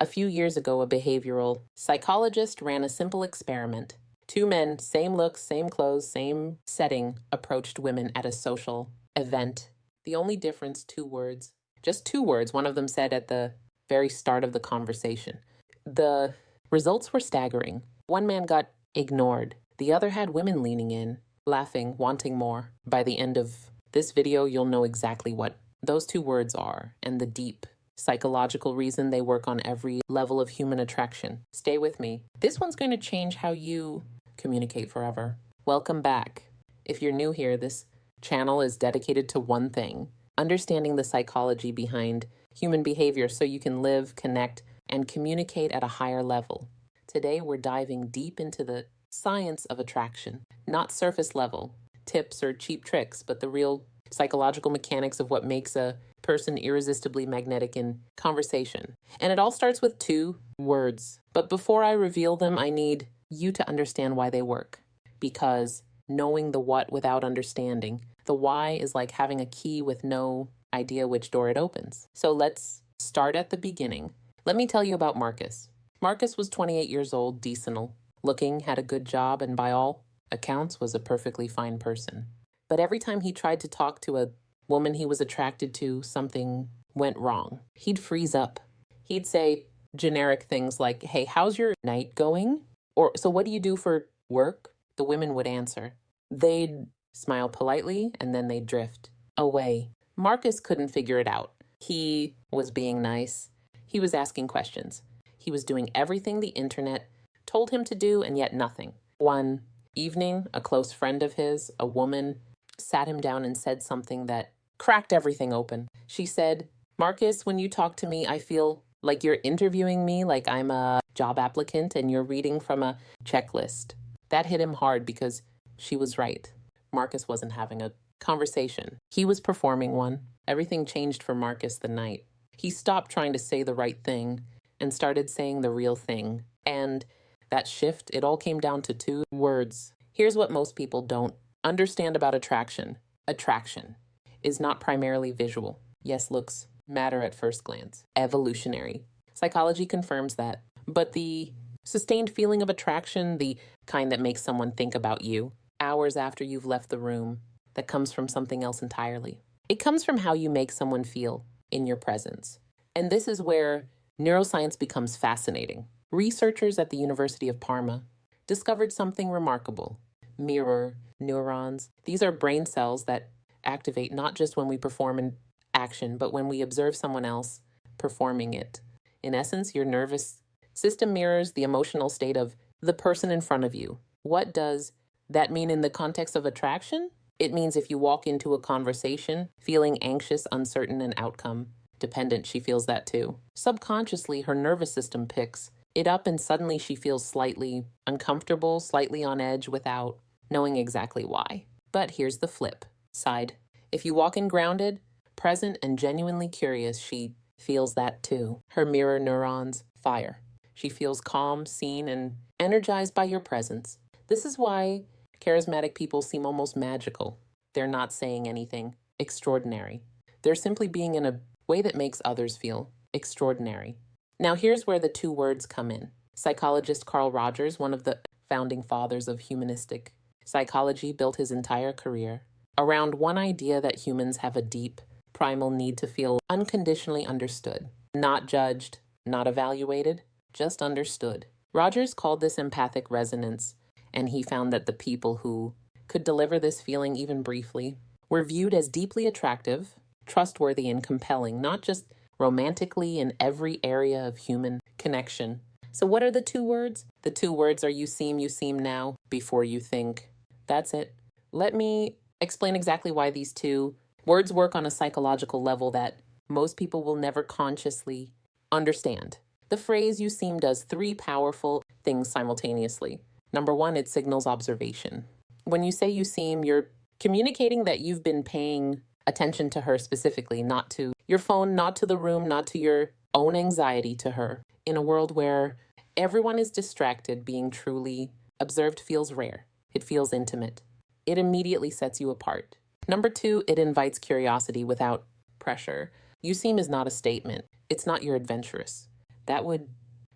A few years ago, a behavioral psychologist ran a simple experiment. Two men, same looks, same clothes, same setting, approached women at a social event. The only difference, two words. Just two words, one of them said at the very start of the conversation. The results were staggering. One man got ignored. The other had women leaning in, laughing, wanting more. By the end of this video, you'll know exactly what those two words are and the deep psychological reason they work on every level of human attraction. Stay with me. This one's going to change how you communicate forever. Welcome back. If you're new here, this channel is dedicated to one thing: understanding the psychology behind human behavior so you can live, connect, and communicate at a higher level. Today, we're diving deep into the science of attraction, not surface level tips or cheap tricks, but the real psychological mechanics of what makes a person irresistibly magnetic in conversation. And it all starts with two words. But before I reveal them, I need you to understand why they work. Because knowing the what without understanding, the why is like having a key with no idea which door it opens. So let's start at the beginning. Let me tell you about Marcus. Marcus was 28 years old, decent looking, had a good job, and by all accounts was a perfectly fine person. But every time he tried to talk to a woman he was attracted to, something went wrong. He'd freeze up. He'd say generic things like, "Hey, how's your night going?" Or, "So what do you do for work?" The women would answer. They'd smile politely and then they'd drift away. Marcus couldn't figure it out. He was being nice. He was asking questions. He was doing everything the internet told him to do and yet nothing. One evening, a close friend of his, a woman, sat him down and said something that cracked everything open. She said, "Marcus, when you talk to me, I feel like you're interviewing me, like I'm a job applicant and you're reading from a checklist." That hit him hard because she was right. Marcus wasn't having a conversation. He was performing one. Everything changed for Marcus the night. He stopped trying to say the right thing and started saying the real thing. And that shift, it all came down to two words. Here's what most people don't understand about attraction. Attraction is not primarily visual. Yes, looks matter at first glance. Evolutionary. Psychology confirms that. But the sustained feeling of attraction, the kind that makes someone think about you hours after you've left the room, that comes from something else entirely. It comes from how you make someone feel in your presence. And this is where neuroscience becomes fascinating. Researchers at the University of Parma discovered something remarkable. Mirror neurons. These are brain cells that activate not just when we perform an action, but when we observe someone else performing it. In essence, your nervous system mirrors the emotional state of the person in front of you. What does that mean in the context of attraction? It means if you walk into a conversation feeling anxious, uncertain, and outcome dependent, she feels that too. Subconsciously, her nervous system picks it up and suddenly she feels slightly uncomfortable, slightly on edge without knowing exactly why. But here's the flip side. If you walk in grounded, present, and genuinely curious, she feels that too. Her mirror neurons fire. She feels calm, seen, and energized by your presence. This is why charismatic people seem almost magical. They're not saying anything extraordinary. They're simply being in a way that makes others feel extraordinary. Now here's where the two words come in. Psychologist Carl Rogers, one of the founding fathers of humanistic psychology, built his entire career around one idea that humans have a deep, primal need to feel unconditionally understood, not judged, not evaluated, just understood. Rogers called this empathic resonance, and he found that the people who could deliver this feeling even briefly were viewed as deeply attractive, trustworthy, and compelling, not just romantically in every area of human connection. So what are the two words? The two words are you seem now, before you think. That's it. Let me explain exactly why these two words work on a psychological level that most people will never consciously understand. The phrase "you seem" does three powerful things simultaneously. Number one, it signals observation. When you say "you seem," you're communicating that you've been paying attention to her specifically, not to your phone, not to the room, not to your own anxiety, to her. In a world where everyone is distracted, being truly observed feels rare. It feels intimate. It immediately sets you apart. Number two, it invites curiosity without pressure. "You seem" is not a statement. It's not you're adventurous. That would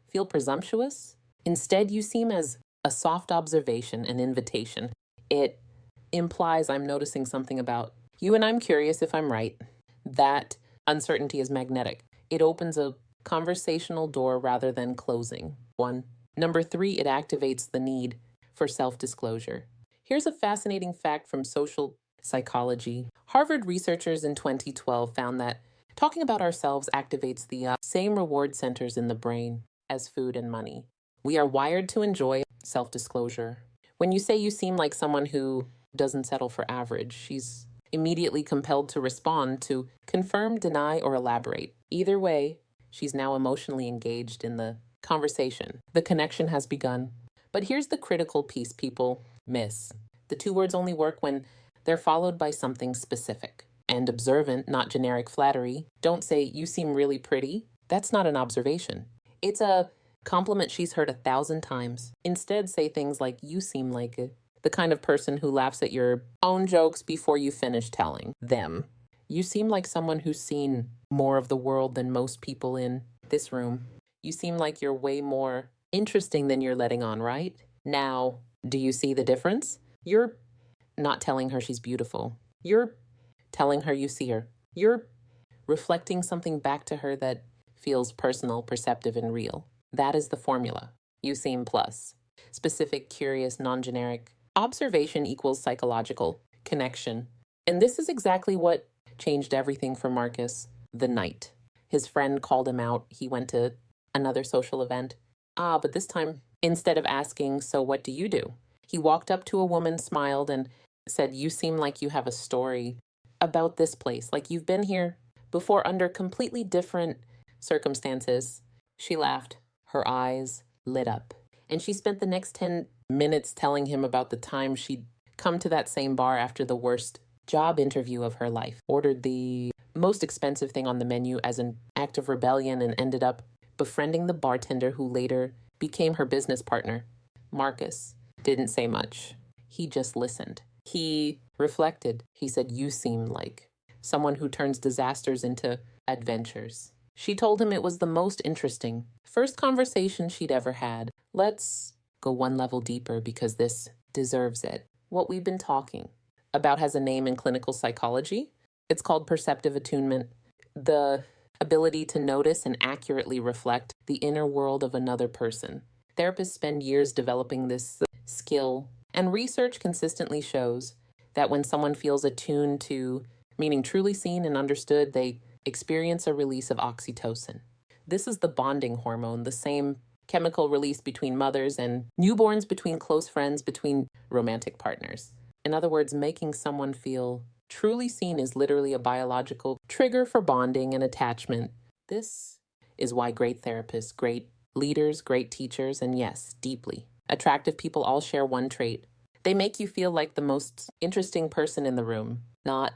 feel presumptuous. Instead, you seem as a soft observation, an invitation. It implies I'm noticing something about you and I'm curious if I'm right. That uncertainty is magnetic. It opens a conversational door rather than closing one. Number three, it activates the need for self-disclosure. Here's a fascinating fact from social psychology. Harvard researchers in 2012 found that talking about ourselves activates the same reward centers in the brain as food and money. We are wired to enjoy self-disclosure. When you say you seem like someone who doesn't settle for average, she's immediately compelled to respond to confirm, deny, or elaborate. Either way, she's now emotionally engaged in the conversation. The connection has begun. But here's the critical piece people miss. The two words only work when they're followed by something specific and observant, not generic flattery. Don't say, you seem really pretty. That's not an observation. It's a compliment she's heard 1,000 times. Instead, say things like, you seem like the kind of person who laughs at your own jokes before you finish telling them. You seem like someone who's seen more of the world than most people in this room. You seem like you're way more interesting than you're letting on, right? Now, do you see the difference? You're not telling her she's beautiful. You're telling her you see her. You're reflecting something back to her that feels personal, perceptive, and real. That is the formula. You seem plus. Specific, curious, non-generic. Observation equals psychological connection. And this is exactly what changed everything for Marcus the night. His friend called him out. He went to another social event. But this time, instead of asking, so what do you do? He walked up to a woman, smiled, and said, you seem like you have a story about this place, like you've been here before under completely different circumstances. She laughed. Her eyes lit up. And she spent the next 10 minutes telling him about the time she'd come to that same bar after the worst job interview of her life, ordered the most expensive thing on the menu as an act of rebellion, and ended up befriending the bartender who later became her business partner. Marcus didn't say much. He just listened. He reflected. He said, you seem like someone who turns disasters into adventures. She told him it was the most interesting first conversation she'd ever had. Let's go one level deeper because this deserves it. What we've been talking about has a name in clinical psychology. It's called perceptive attunement, the ability to notice and accurately reflect the inner world of another person. Therapists spend years developing this skill, and research consistently shows that when someone feels attuned to, meaning truly seen and understood, they experience a release of oxytocin. This is the bonding hormone, the same chemical release between mothers and newborns, between close friends, between romantic partners. In other words, making someone feel truly seen is literally a biological trigger for bonding and attachment. This is why great therapists, great leaders, great teachers, and yes, deeply attractive people all share one trait. They make you feel like the most interesting person in the room, not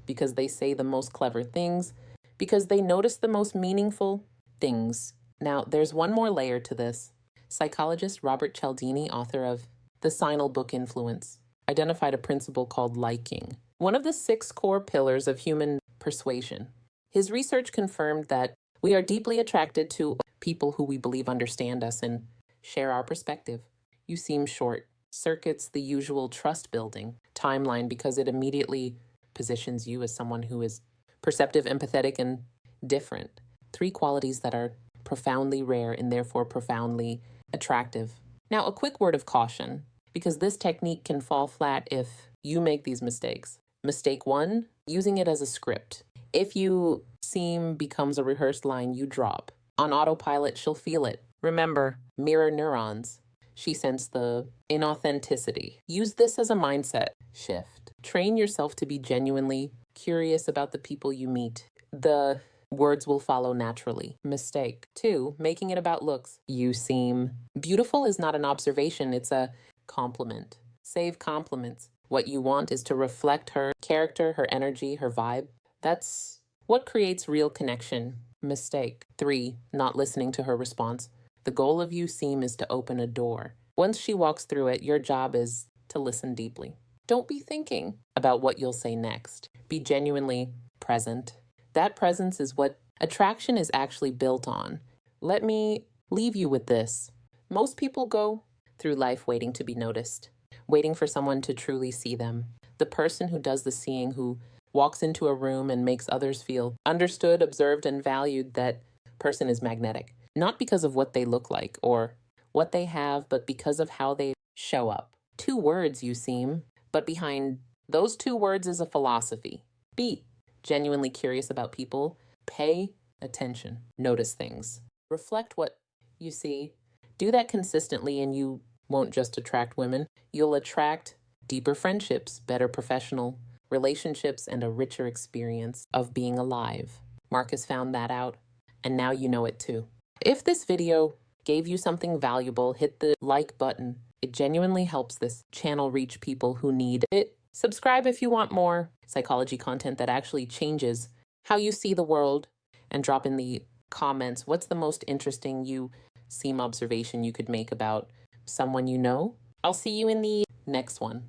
because they say the most clever things, because they notice the most meaningful things. Now, there's one more layer to this. Psychologist Robert Cialdini, author of The Signal Book Influence, identified a principle called liking, one of the 6 core pillars of human persuasion. His research confirmed that we are deeply attracted to people who we believe understand us and share our perspective. You seem short circuits the usual trust building timeline because it immediately positions you as someone who is perceptive, empathetic, and different. 3 qualities that are profoundly rare and therefore profoundly attractive. Now, a quick word of caution, because this technique can fall flat if you make these mistakes. Mistake 1, using it as a script. If you seem becomes a rehearsed line you drop. On autopilot, she'll feel it. Remember, mirror neurons. She sensed the inauthenticity. Use this as a mindset shift. Train yourself to be genuinely curious about the people you meet. The words will follow naturally. Mistake 2, making it about looks. You seem beautiful is not an observation, it's a compliment. Save compliments. What you want is to reflect her character, her energy, her vibe. That's what creates real connection. Mistake 3, not listening to her response. The goal of you seem is to open a door. Once she walks through it, your job is to listen deeply. Don't be thinking about what you'll say next. Be genuinely present. That presence is what attraction is actually built on. Let me leave you with this. Most people go through life waiting to be noticed, waiting for someone to truly see them. The person who does the seeing, who walks into a room and makes others feel understood, observed, and valued, that person is magnetic. Not because of what they look like or what they have, but because of how they show up. 2 words, you seem, but behind those 2 words is a philosophy. Be genuinely curious about people. Pay attention. Notice things. Reflect what you see. Do that consistently, and you won't just attract women. You'll attract deeper friendships, better professional relationships, and a richer experience of being alive. Marcus found that out, and now you know it too. If this video gave you something valuable, hit the like button. It genuinely helps this channel reach people who need it. Subscribe if you want more psychology content that actually changes how you see the world, and drop in the comments what's the most interesting observation you could make about someone you know. I'll see you in the next one.